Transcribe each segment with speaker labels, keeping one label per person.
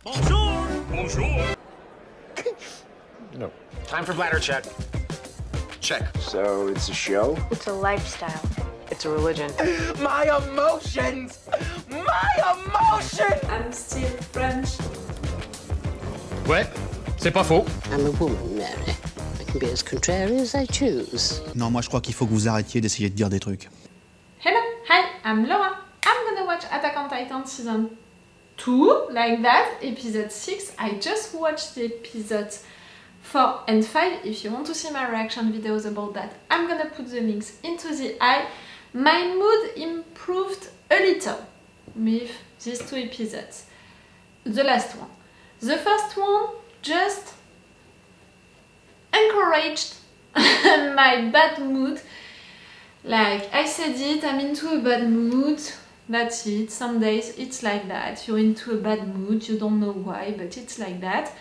Speaker 1: Bonjour! Bonjour!
Speaker 2: No.
Speaker 1: Time for bladder check. Check.
Speaker 3: So it's a show?
Speaker 4: It's a lifestyle.
Speaker 5: It's a religion.
Speaker 3: My emotions! My emotions!
Speaker 6: I'm still French.
Speaker 2: Ouais, c'est pas faux.
Speaker 7: I'm a woman, Mary. I can be as contrary as I choose.
Speaker 8: Non, moi je crois qu'il faut que vous arrêtiez d'essayer de dire des trucs.
Speaker 6: Hello, hi, I'm Laura. I'm gonna watch Attack on Titan season 2, like that, episode 6. I just watched the episodes 4 and 5. If you want to see my reaction videos about that, I'm gonna put the links into the eye. My mood improved a little with these 2 episodes. The last one. The first one just encouraged my bad mood. Like I said it, I'm into a bad mood. That's it. Some days it's like that. You're into a bad mood. You don't know why, but it's like that.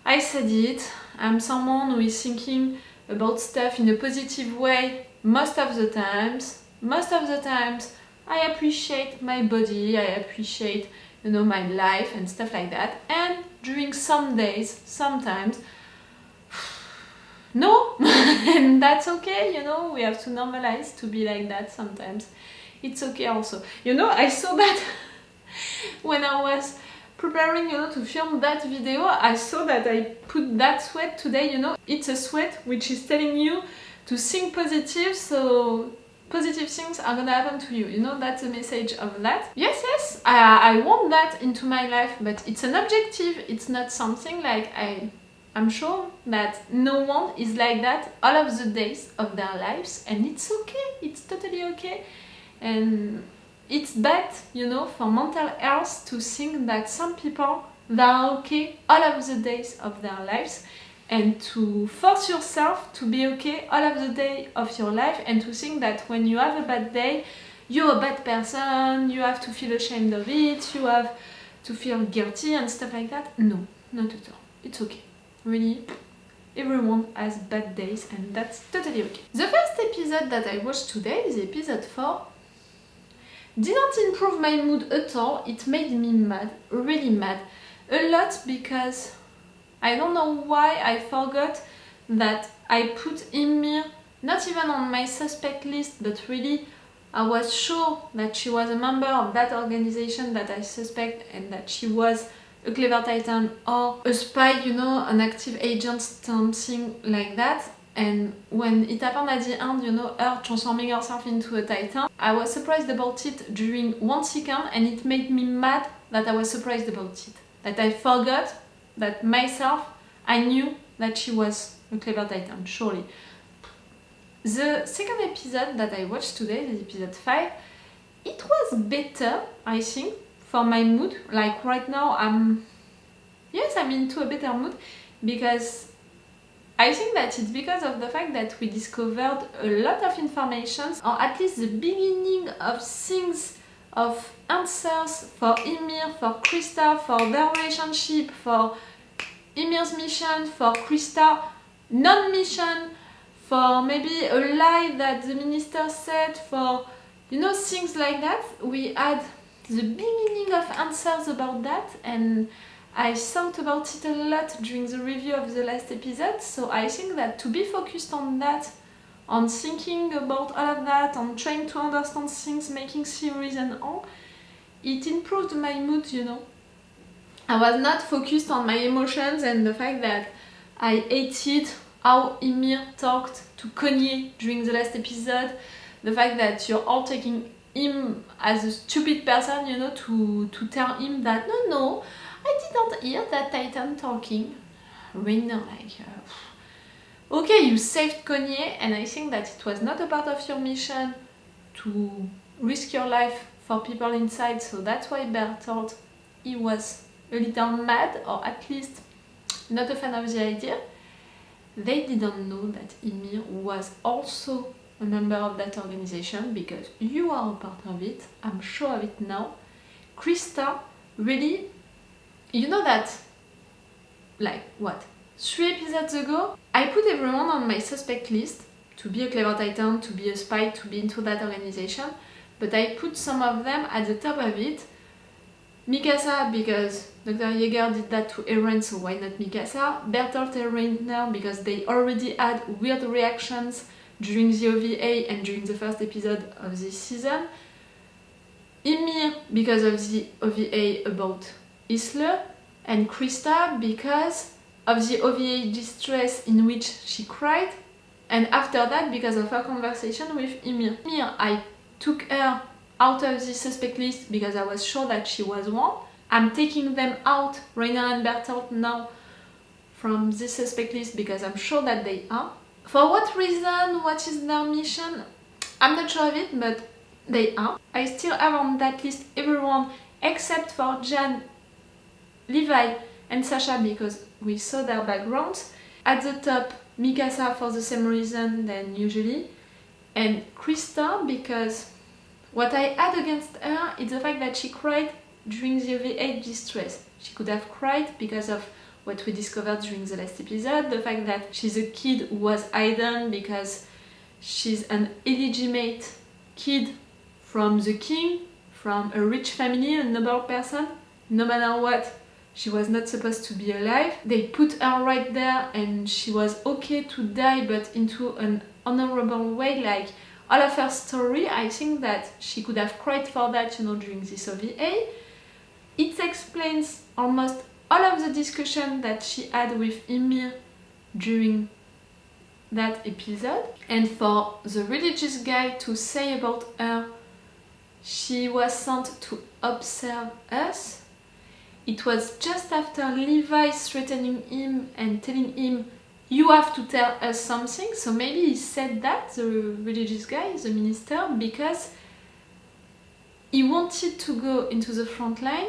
Speaker 6: I said it. I'm someone who is thinking about stuff in a positive way most of the times. Most of the times I appreciate my body. I appreciate, my life and stuff like that. And during some days, sometimes, no, and that's okay, we have to normalize to be like that sometimes. It's okay also. I saw that when I was preparing, to film that video, I saw that I put that sweat today, it's a sweat which is telling you to think positive, so positive things are gonna happen to you. That's the message of that. Yes, I want that into my life, but it's an objective. It's not something like I'm sure that no one is like that all of the days of their lives, and it's okay. It's totally okay. And it's bad, for mental health to think that some people, they are okay all of the days of their lives, and to force yourself to be okay all of the day of your life, and to think that when you have a bad day, you're a bad person, you have to feel ashamed of it, you have to feel guilty and stuff like that. No, not at all. It's okay. Really, everyone has bad days, and that's totally okay. The first episode that I watched today, the episode 4, didn't improve my mood at all. It made me mad, really mad. A lot, because I don't know why I forgot that I put Ymir not even on my suspect list, but really I was sure that she was a member of that organization that I suspect, and that she was a clever titan or a spy, an active agent, something like that. And when it happened at the end, her transforming herself into a titan, I was surprised about it during 1 second, and it made me mad that I was surprised about it. That I forgot that myself, I knew that she was a clever titan, surely. The second episode that I watched today, the episode 5, it was better, I think, for my mood. Like right now, I'm into a better mood, because I think that it's because of the fact that we discovered a lot of information, or at least the beginning of things, of answers for Ymir, for Krista, for their relationship, for Ymir's mission, for Krista non-mission, for maybe a lie that the minister said, for, things like that. We had the beginning of answers about that, and I thought about it a lot during the review of the last episode, so I think that to be focused on that, on thinking about all of that, on trying to understand things, making theories and all, it improved my mood, I was not focused on my emotions and the fact that I hated how Ymir talked to Kanye during the last episode, the fact that you're all taking him as a stupid person, to tell him that no, I didn't hear that Titan talking. Reiner, okay, you saved Kanye, and I think that it was not a part of your mission to risk your life for people inside, so that's why Bertholdt, he was a little mad, or at least not a fan of the idea. They didn't know that Ymir was also a member of that organization, because you are a part of it, I'm sure of it now. Krista, really, that, 3 episodes ago, I put everyone on my suspect list to be a clever titan, to be a spy, to be into that organization, but I put some of them at the top of it Mikasa, because Dr. Yeager did that to Eren, so why not Mikasa? Bertholdt and Reiner, because they already had weird reactions during the OVA and during the first episode of this season. Ymir, because of the OVA about Isle, and Krista, because of the OVA distress in which she cried, and after that because of her conversation with Ymir. Ymir, I took her out of the suspect list because I was sure that she was one. I'm taking them out, Reiner and Bertholdt, now from this suspect list because I'm sure that they are. For what reason? What is their mission? I'm not sure of it, but they are. I still have on that list everyone except for Jan, Levi and Sasha because we saw their backgrounds. At the top, Mikasa for the same reason than usually, and Krista because what I had against her is the fact that she cried during the OVA distress. She could have cried because of what we discovered during the last episode, the fact that she's a kid who was hidden because she's an illegitimate kid from the king, from a rich family, a noble person. No matter what, she was not supposed to be alive. They put her right there and she was okay to die, but into an honorable way. Like all of her story, I think that she could have cried for that, you know, during this OVA. It explains almost all of the discussion that she had with Ymir during that episode. And for the religious guy to say about her, she was sent to observe us. It was just after Levi threatening him and telling him, you have to tell us something. So maybe he said that, the religious guy, the minister, because he wanted to go into the front line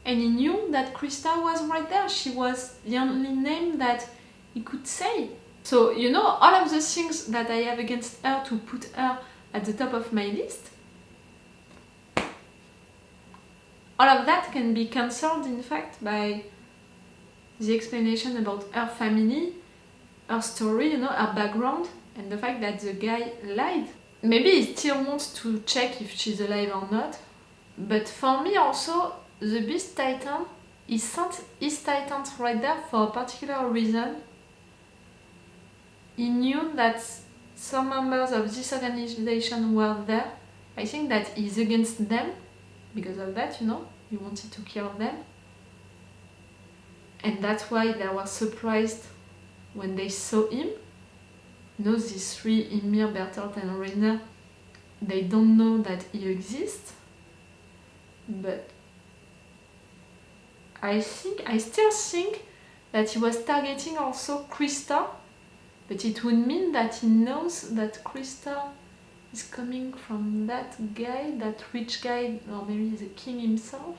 Speaker 6: and he knew that Krista was right there. She was the only name that he could say. So, you know, all of the things that I have against her to put her at the top of my list, all of that can be cancelled, in fact, by the explanation about her family, her story, you know, her background, and the fact that the guy lied. Maybe he still wants to check if she's alive or not, but for me also, the Beast Titan, he sent his Titans right there for a particular reason. He knew that some members of this organization were there. I think that he's against them because of that, you know, he wanted to kill them. And that's why they were surprised when they saw him. You know, these three, Ymir, Bertholdt and Reiner, they don't know that he exists. But I still think that he was targeting also Krista, but it would mean that he knows that Krista is coming from that guy, that rich guy, or maybe the king himself.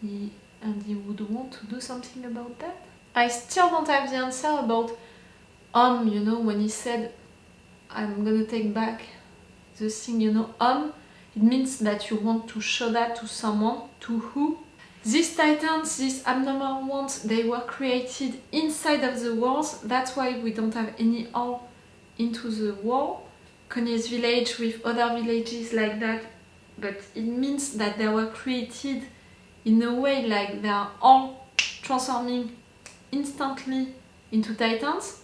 Speaker 6: And he would want to do something about that. I still don't have the answer about you know, when he said, I'm gonna take back the thing, you know, it means that you want to show that to someone. To who? These titans, these abnormal ones, they were created inside of the walls. That's why we don't have any hole into the wall. Konye's village with other villages like that, but it means that they were created in a way like they are all transforming instantly into titans.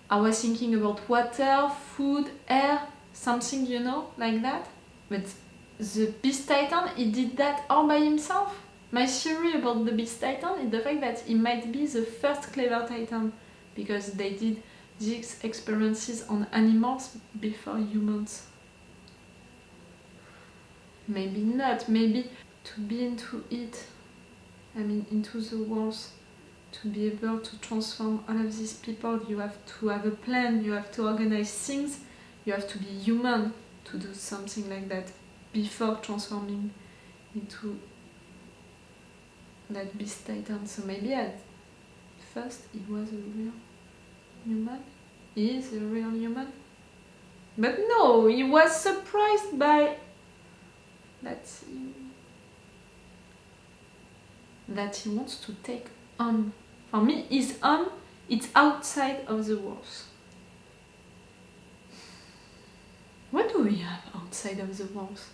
Speaker 6: I was thinking about water, food, air, something, you know, like that. But the Beast Titan, he did that all by himself. My theory about the Beast Titan is the fact that he might be the first clever Titan, because they did these experiences on animals before humans. Maybe not, maybe to be into it, I mean into the walls, to be able to transform all of these people, you have to have a plan, you have to organize things, you have to be human to do something like that before transforming into that Beast Titan. So maybe at first he was a real human. He is a real human. But no, he was surprised by that he wants to take on. For me, his arm, it's outside of the walls. What do we have outside of the walls?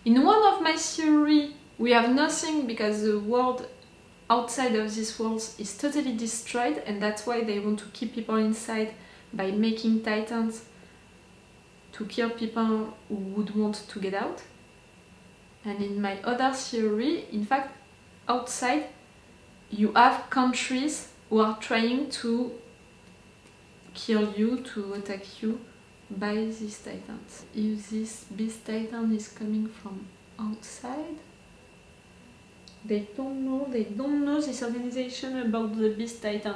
Speaker 6: In one of my theories, We have nothing because the world outside of this world is totally destroyed, and that's why they want to keep people inside by making titans to kill people who would want to get out. And in my other theory, in fact, outside you have countries who are trying to kill you, to attack you by these titans. If this beast titan is coming from outside, they don't know this organization about the beast titan.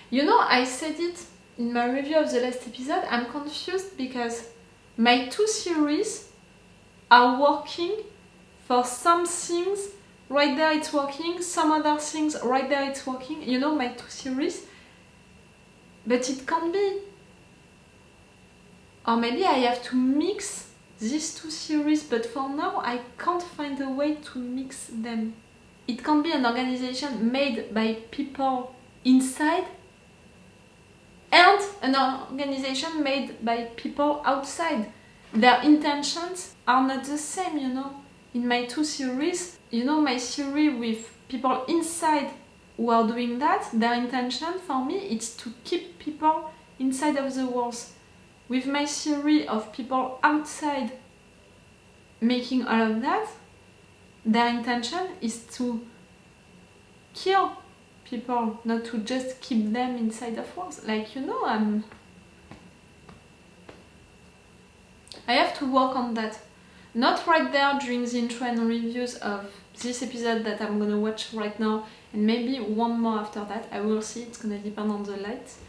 Speaker 6: You know, I said it in my review of the last episode, I'm confused because my two theories are working. For some things, right there it's working, some other things, right there it's working. You know, my two theories. But it can't be. Or maybe I have to mix these two theories, but for now I can't find a way to mix them. It can't be an organization made by people inside and an organization made by people outside. Their intentions are not the same, you know. In my two theories, you know, my theory with people inside who are doing that, their intention for me is to keep people inside of the walls. With my theory of people outside making all of that, their intention is to kill people, not to just keep them inside of walls. Like, you know, I have to work on that. Not right there during the intro and reviews of this episode that I'm gonna watch right now, and maybe one more after that. I will see, it's gonna depend on the lights.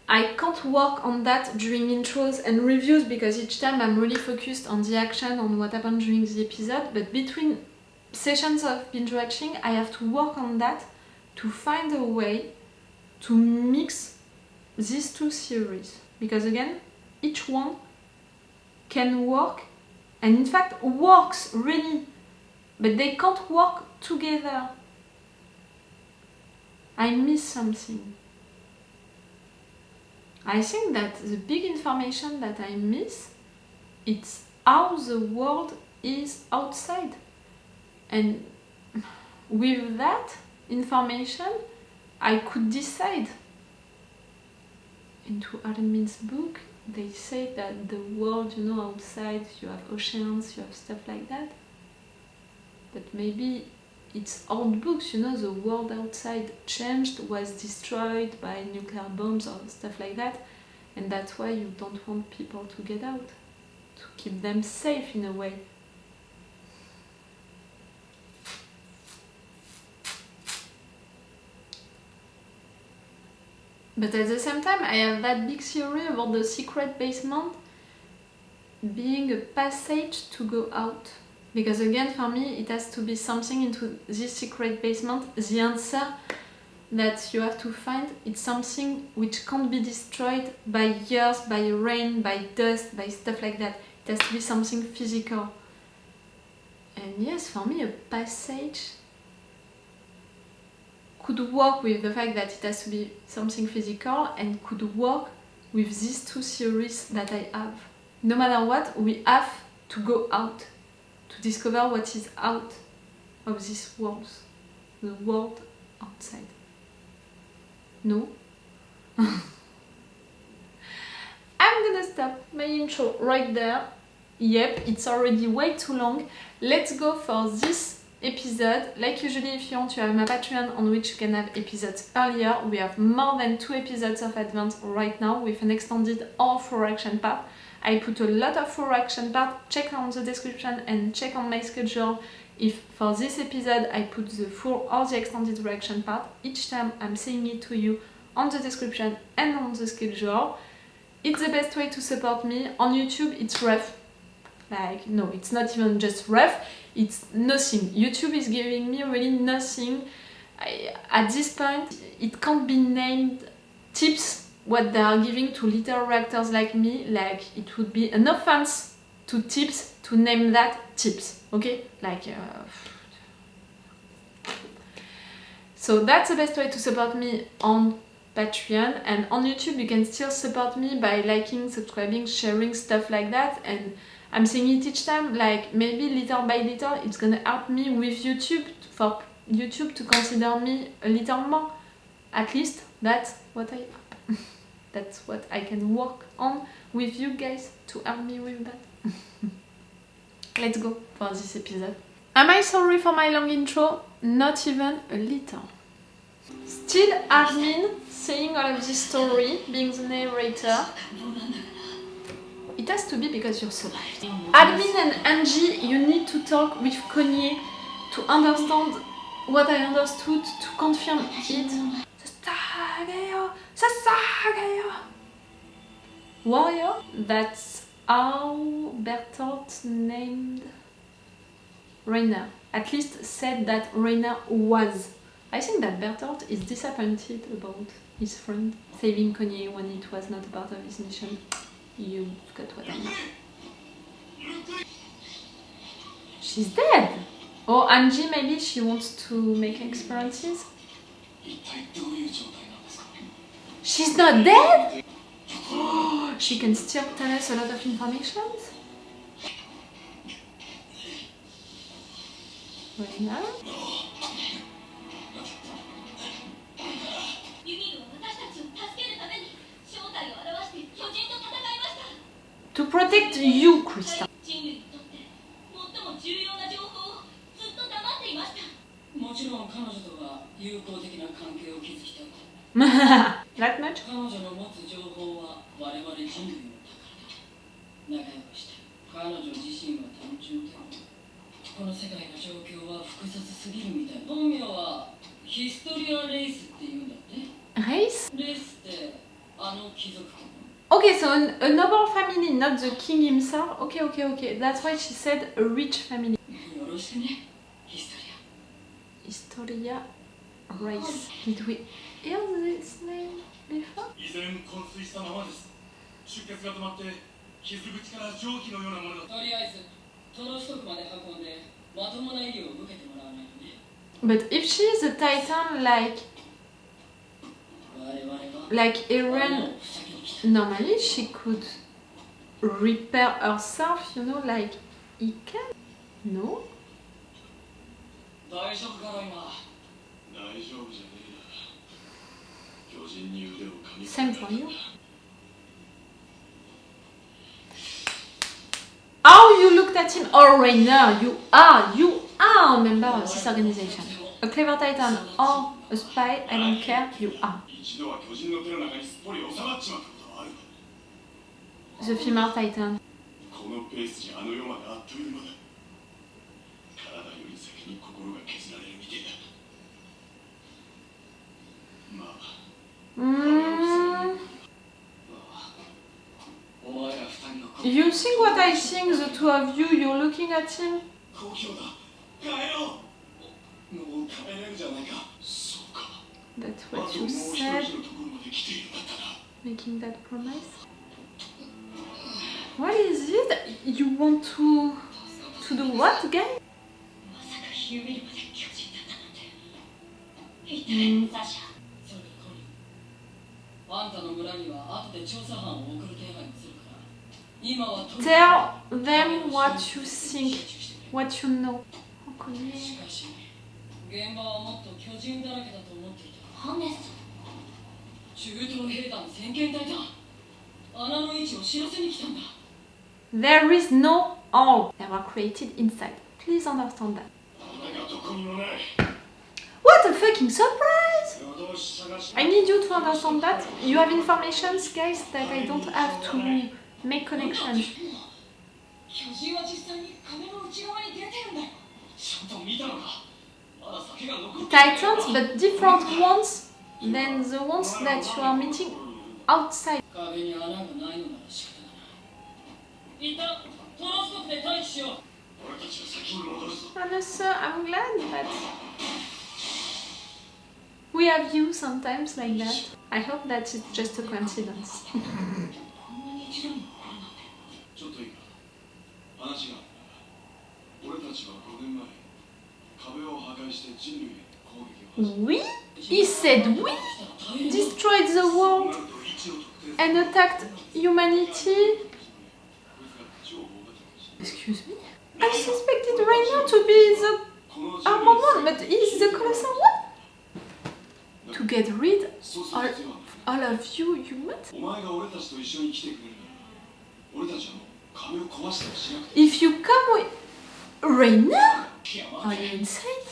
Speaker 6: I can't work on that during intros and reviews because each time I'm really focused on the action, on what happened during the episode, but between sessions of binge watching, I have to work on that to find a way to mix these two theories. Because again, each one can work, and in fact works really, but they can't work together. I miss something. I think that the big information that I miss, it's how the world is outside. And with that information, I could decide. Into Armin's book, they say that the world, you know, outside, you have oceans, you have stuff like that. But maybe it's old books, you know, the world outside changed, was destroyed by nuclear bombs or stuff like that. And that's why you don't want people to get out, to keep them safe in a way. But at the same time, I have that big theory about the secret basement being a passage to go out. Because again, for me, it has to be something into this secret basement. The answer that you have to find, it's something which can't be destroyed by years, by rain, by dust, by stuff like that. It has to be something physical. And yes, for me, a passage could work with the fact that it has to be something physical, and could work with these two theories that I have. No matter what, we have to go out to discover what is out of these walls, the world outside. No? I'm gonna stop my intro right there. Yep, it's already way too long. Let's go for this episode. Like usually, if you want to have my Patreon on which you can have episodes earlier, we have more than 2 episodes of Advance right now with an extended or full action part. I put a lot of full action part. Check on the description and check on my schedule if for this episode I put the full or the extended reaction part. Each time I'm saying it to you on the description and on the schedule. It's the best way to support me. On YouTube it's rough. Like, no, it's not even just rough, it's nothing. YouTube is giving me really nothing. At this point, it can't be named tips, what they are giving to little reactors like me. Like, it would be an offense to tips to name that tips, okay? Like, so that's the best way to support me on Patreon. And on YouTube, you can still support me by liking, subscribing, sharing, stuff like that. And I'm saying it each time, like maybe little by little it's gonna help me with YouTube, for YouTube to consider me a little more. At least that's what I can work on with you guys to help me with that. Let's go for this episode. Am I sorry for my long intro? Not even a little. Still admin saying all of this story, being the narrator. It has to be because you're so light. Admin and Angie, you need to talk with Kanye to understand what I understood, to confirm it. Warrior? That's how Bertholdt named Reiner. At least said that Reiner was. I think that Bertholdt is disappointed about his friend saving Kanye when it was not a part of his mission. You got what I mean. She's dead! Or Angie, maybe she wants to make experiences? She's not dead? She can still tell us a lot of information? Reiner? To protect you, Krista. That much? Race? Okay, so a noble family, not the king himself. Okay. That's why she said a rich family. Historia race. Did we hear this name before? But if she is a titan like Eren, normally she could repair herself, you know, like he can. No? Same for you. How you looked at him? Oh, Reiner, you are a member of this organization. A clever titan or a spy, I don't care, you are. The female titan. You think what I think, the two of you, you're looking at him? That's what you said, making that promise. What is it? You want to do what again? Tell them what you think, what you know. There is no all. They were created inside. Please understand that. What a fucking surprise! I need you to understand that. You have informations, guys, that I don't have to make connections. Titans, but different ones than the ones that you are meeting outside. Honestly, I'm glad that we have you sometimes like that. I hope that it's just a coincidence. We? He said we destroyed the world and attacked humanity. Excuse me? I suspected Reiner to be the armored one, but he's the colossal one? To get rid all of you humans? If you come with Reiner? Are you insane?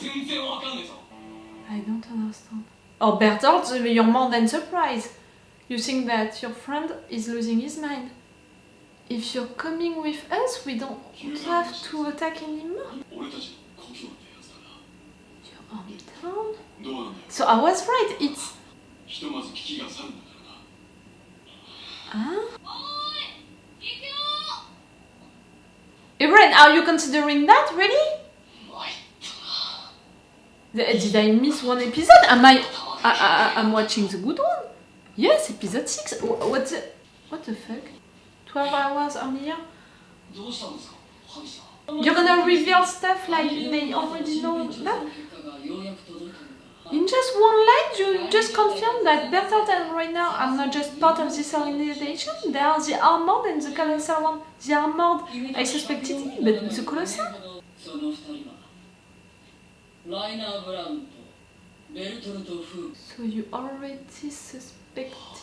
Speaker 6: I don't understand. Oh, Bertholdt, you're more than surprised. You think that your friend is losing his mind. If you're coming with us, we don't have to attack anymore. Your hometown? So I was right, it's... Huh? Eren, are you considering that, really? Did I miss one episode? I'm watching the good one? Yes, episode 6. What the fuck? 12 hours earlier? You're gonna reveal stuff like they already know that? In just one line, you just confirm that Bertholdt and Reiner are not just part of this organization, they are the armored and the colossal one. The armored, I suspected him, but the colossal? So you already suspected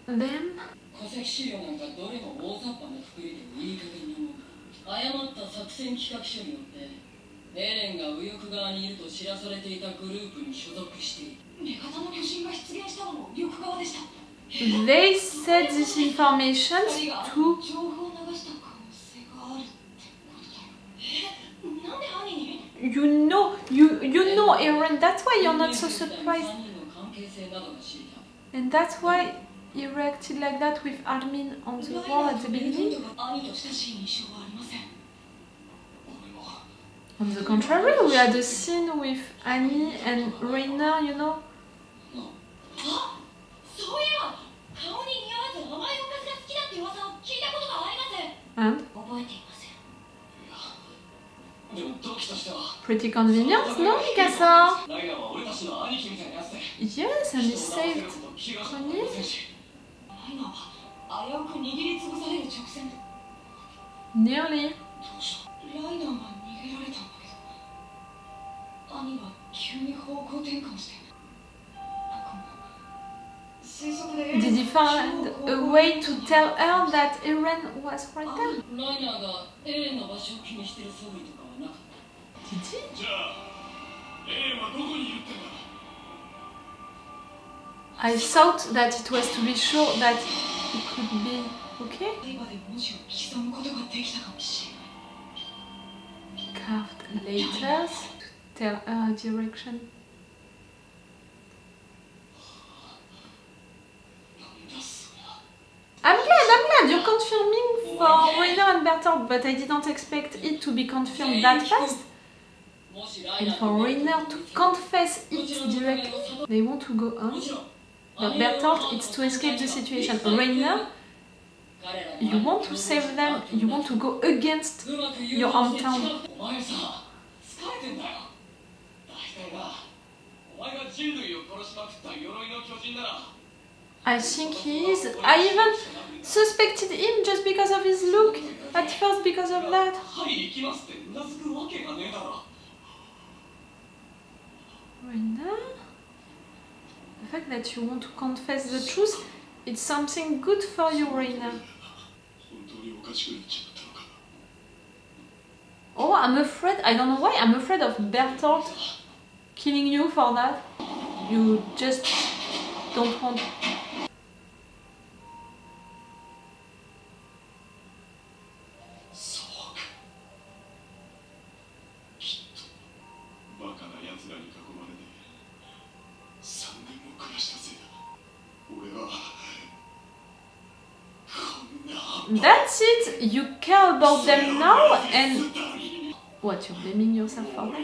Speaker 6: them?
Speaker 4: 戸籍資料なんかどれも大雑把なくくりでいい加減なもんだ。誤った作戦企画書によってエレンが右翼側にいると知らされていたグループに所属している。女型の巨人が出現したのも右翼側でした。
Speaker 6: They said this information to...
Speaker 4: 情報を流した可能性があるってことだよ。なんで犯人に
Speaker 6: You know Eren, that's why you're not so surprised. And that's why you reacted like that with Armin on the wall at the beginning. On the contrary, we had a scene with Annie and Reiner, you know. And? Pretty convenient, no, Mikasa? Yes, and he saved Connie. Nearly. Did he find a way to tell her that Eren was right there? Did he? I thought that it was to be sure that it could be okay. Carved letters to tell her direction. I'm glad you're confirming for Reiner and Bertholdt, but I didn't expect it to be confirmed that fast. And for Reiner to confess it directly, they want to go on. But Bertholdt, it's to escape the situation. Reiner, you want to save them, you want to go against your hometown. I think he is. I even suspected him just because of his look, at first because of that. Reiner? The fact that you want to confess the truth, it's something good for you, Reiner. Oh, I'm afraid, I don't know why, I'm afraid of Bertholdt killing you for that. You just don't want... That's it, you care about them now and... What, you're blaming yourself for that?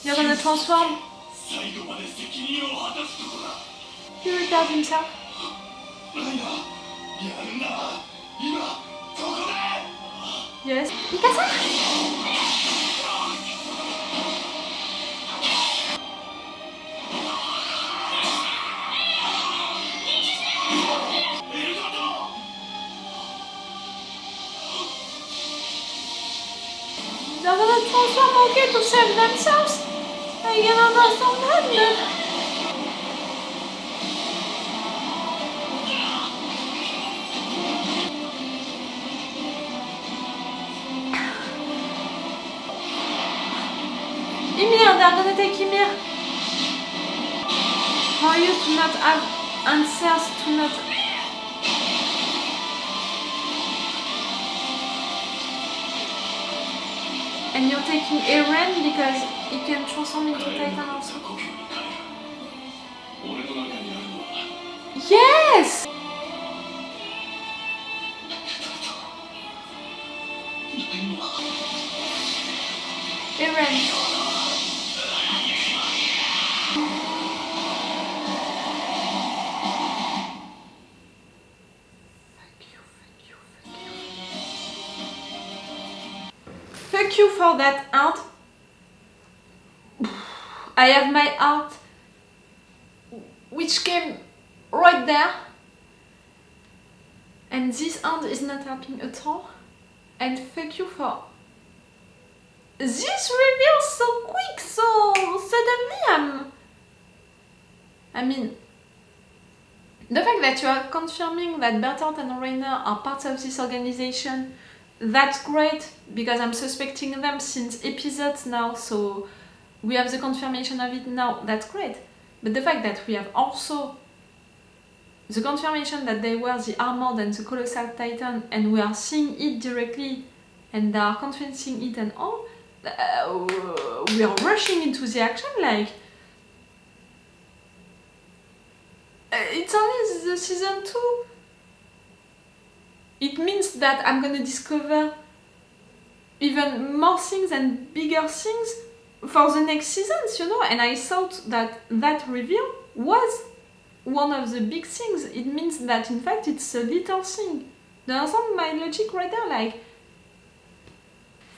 Speaker 6: You're gonna transform? He repaired himself. Yes. Mikasa? They're gonna transform, okay, to save themselves. I can understand that, but... Ymir, they're gonna take Ymir. For you to not have answers, to not... And you're taking Eren because he can transform into Titan also. Yes! Eren. Fuck you for that art. I have my art, which came right there, and this hand is not helping at all. And fuck you for this reveal so quick, so suddenly I mean, the fact that you are confirming that Bertholdt and Reiner are parts of this organization, that's great, because I'm suspecting them since episodes now, so we have the confirmation of it now, that's great. But the fact that we have also the confirmation that they were the Armored and the Colossal Titan, and we are seeing it directly, and they are confessing it and all, we are rushing into the action, like... it's only the season 2. It means that I'm gonna discover even more things and bigger things for the next seasons, you know? And I thought that that reveal was one of the big things. It means that in fact it's a little thing. Do you understand my logic right there? Like,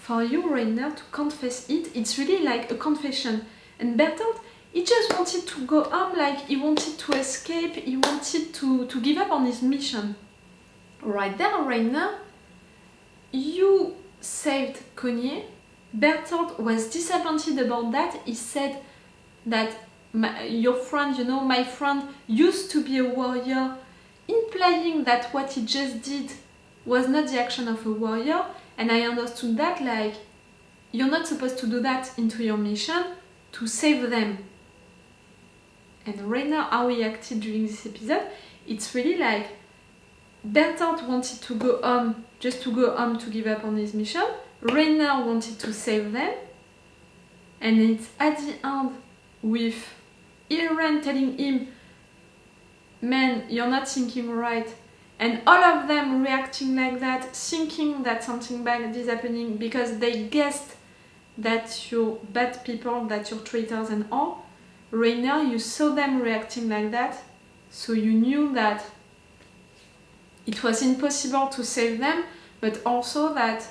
Speaker 6: for you right now to confess it, it's really like a confession. And Bertholdt, he just wanted to go home, like he wanted to escape, he wanted to give up on his mission. Right there, right now, you saved Kanye. Bertholdt was disappointed about that. He said that your friend, you know, my friend used to be a warrior, implying that what he just did was not the action of a warrior. And I understood that, like, you're not supposed to do that into your mission to save them. And right now, how he acted during this episode, it's really like Bertholdt wanted to go home, just to go home to give up on his mission. Reiner wanted to save them. And it's at the end with Eren telling him, man, you're not thinking right. And all of them reacting like that, thinking that something bad is happening because they guessed that you're bad people, that you're traitors and all. Reiner, you saw them reacting like that, so you knew that it was impossible to save them, but also that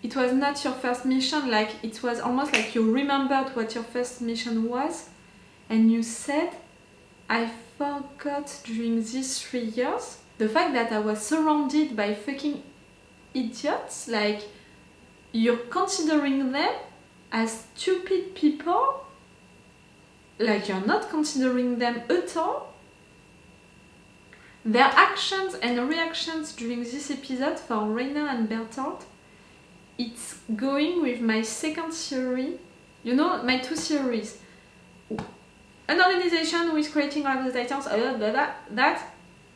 Speaker 6: it was not your first mission, like it was almost like you remembered what your first mission was, and you said, I forgot during these 3 years, the fact that I was surrounded by fucking idiots, like you're considering them as stupid people, like you're not considering them at all. Their actions and reactions during this episode for Reiner and Bertholdt, it's going with my second theory. You know, my 2 theories. An organization who is creating all of the titans, that,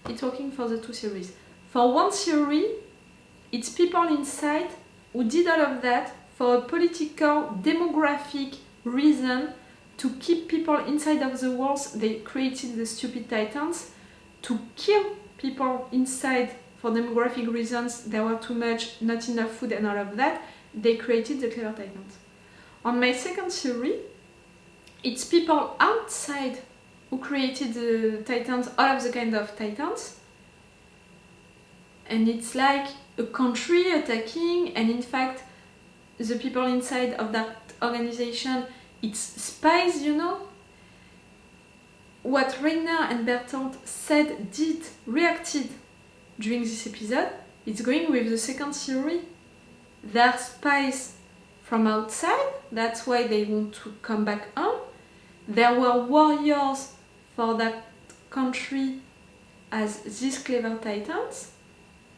Speaker 6: it's working for the 2 theories. For one theory, it's people inside who did all of that for a political, demographic reason to keep people inside of the walls. They created the stupid titans to kill people inside for demographic reasons. There were too much, not enough food and all of that. They created the clever titans. On my second theory, it's people outside who created the titans, all of the kind of titans. And it's like a country attacking, and in fact, the people inside of that organization, it's spies, you know? What Reiner and Bertholdt said, did, reacted during this episode, it's going with the second theory. They're spies from outside, that's why they want to come back home. There were warriors for that country as these clever titans.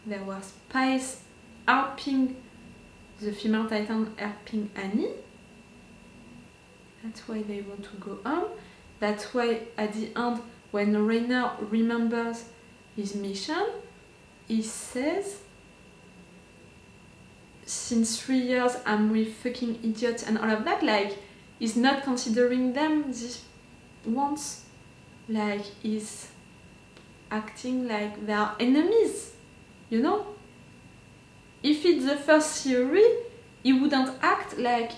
Speaker 6: There were spies helping the female titan, helping Annie. That's why they want to go home. That's why at the end, when Reiner remembers his mission, he says, since 3 years I'm with fucking idiots and all of that, like, he's not considering them these ones, like, he's acting like they are enemies, you know? If it's the first theory, he wouldn't act like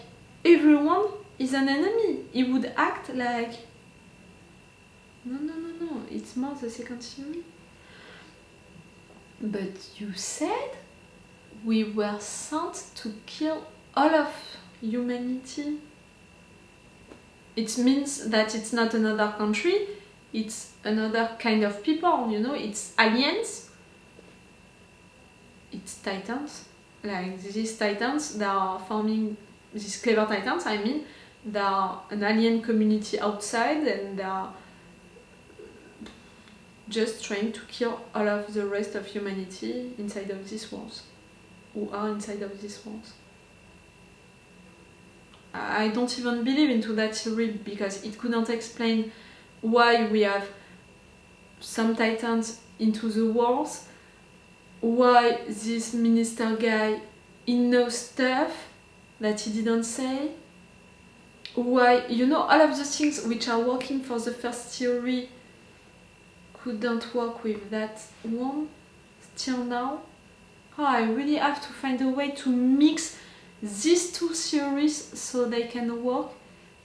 Speaker 6: everyone is an enemy. He would act like, no, it's more the second theory. But you said we were sent to kill all of humanity. It means that it's not another country, it's another kind of people, you know, it's aliens, it's titans. Like these titans, they are forming, these clever titans, I mean, they are an alien community outside and they are just trying to kill all of the rest of humanity inside of these walls, who are inside of these walls. I don't even believe into that theory because it couldn't explain why we have some titans into the walls, why this minister guy, he knows stuff that he didn't say, why, you know, all of the things which are working for the first theory couldn't work with that one still now. Oh, I really have to find a way to mix these two theories so they can work,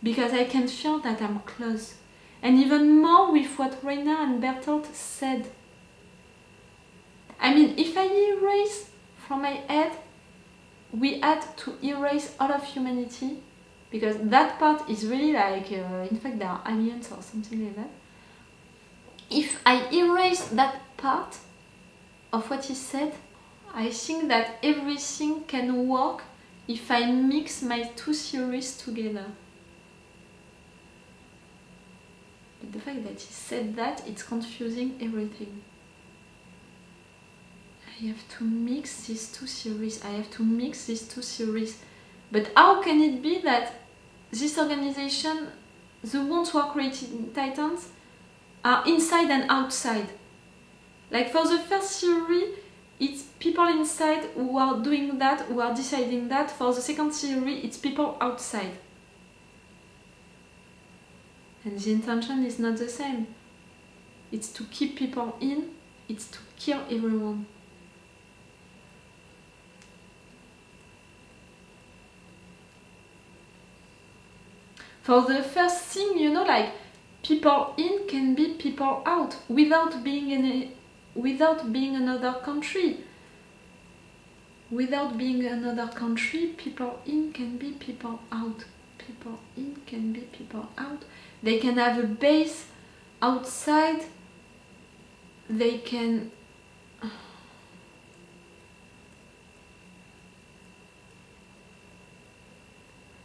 Speaker 6: because I can feel that I'm close. And even more with what Reiner and Bertholdt said. I mean, if I erase from my head, we had to erase all of humanity, because that part is really like, in fact there are aliens or something like that. If I erase that part of what he said, I think that everything can work if I mix my two theories together. But the fact that he said that, it's confusing everything. I have to mix these two theories. But how can it be that this organization, the ones who are creating Titans, are inside and outside? Like for the first theory, it's people inside who are doing that, who are deciding that. For the second theory, it's people outside. And the intention is not the same. It's to keep people in, it's to kill everyone. For the first thing, you know, like, people in can be people out without being another country. Without being another country, people in can be people out. People in can be people out. They can have a base outside. They can...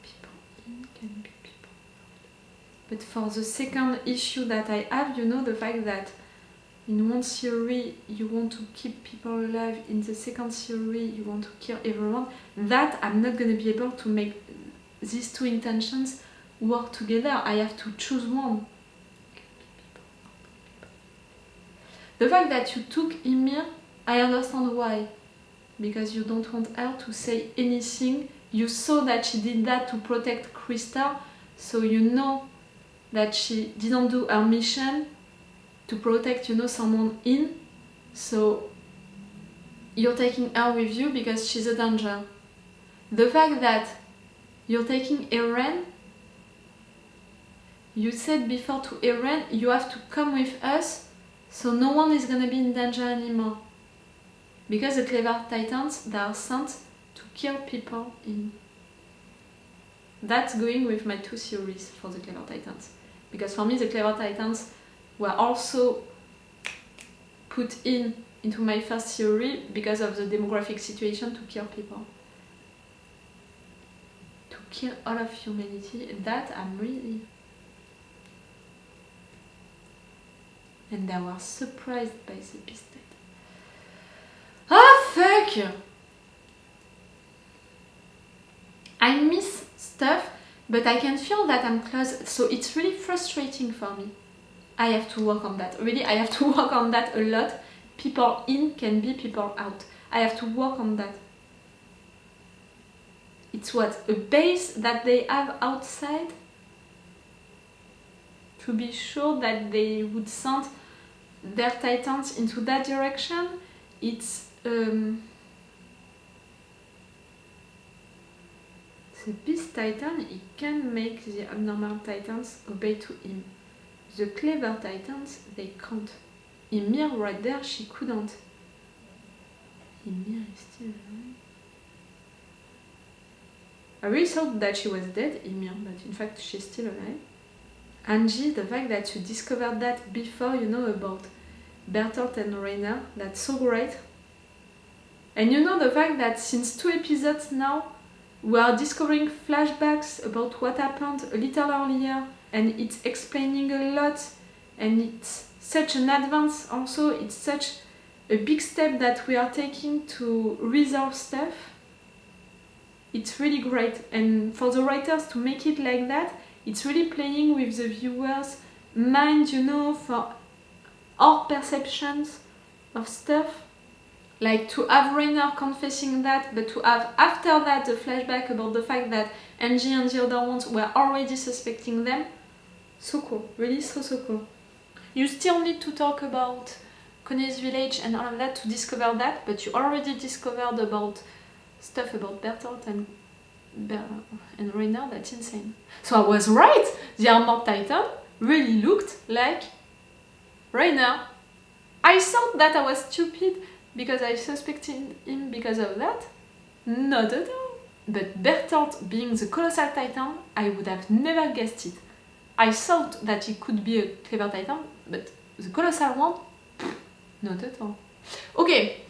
Speaker 6: People in can be people out. But for the second issue that I have, you know, the fact that in one theory you want to keep people alive, in the second theory you want to kill everyone, that I'm not going to be able to make these two intentions work together. I have to choose one. The fact that you took Ymir, I understand why. Because you don't want her to say anything. You saw that she did that to protect Krista, so you know that she didn't do her mission to protect, you know, someone in. So you're taking her with you because she's a danger. The fact that you're taking Eren, you said before to Eren, you have to come with us, so no one is gonna be in danger anymore. Because the clever titans, they are sent to kill people in. That's going with my two theories for the clever titans. Because for me, the clever titans were also put into my first theory because of the demographic situation to kill people. kill all of humanity. That I'm really... And they were surprised by the beast. Ah, fuck! I miss stuff, but I can feel that I'm close, so it's really frustrating for me. I have to work on that. Really, I have to work on that a lot. People in can be people out. I have to work on that. It's what? A base that they have outside? To be sure that they would send their titans into that direction. It's the beast titan, he can make the abnormal titans obey to him. The clever titans, they can't. Ymir right there, she couldn't. Ymir is still alive. I really thought that she was dead, Ymir, but in fact she's still alive. Angie, the fact that you discovered that before, you know, about Bertholdt and Reiner, that's so great. And you know the fact that since 2 episodes now, we are discovering flashbacks about what happened a little earlier, and it's explaining a lot, and it's such an advance also, it's such a big step that we are taking to resolve stuff. It's really great, and for the writers to make it like that, it's really playing with the viewer's mind, you know, for our perceptions of stuff. Like to have Reiner confessing that, but to have after that the flashback about the fact that Angie and the other ones were already suspecting them. So cool, really so cool. You still need to talk about Connie's village and all of that to discover that, but you already discovered about stuff about Bertholdt and Reiner. That's insane. So I was right! The Armored Titan really looked like Reiner. I thought that I was stupid because I suspected him because of that. Not at all. But Bertholdt being the Colossal Titan, I would have never guessed it. I thought that he could be a clever Titan, but the Colossal one, not at all. Okay.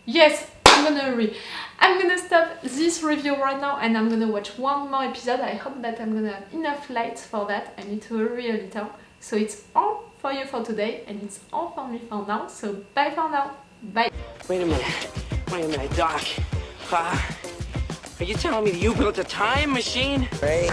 Speaker 6: Yes, I'm gonna hurry. I'm gonna stop this review right now and I'm gonna watch one more episode. I hope that I'm gonna have enough lights for that. I need to hurry a little. So it's all for you for today and it's all for me for now. So bye for now. Bye.
Speaker 5: Wait a minute, Doc. Are you telling me that you built a time machine?
Speaker 3: Rain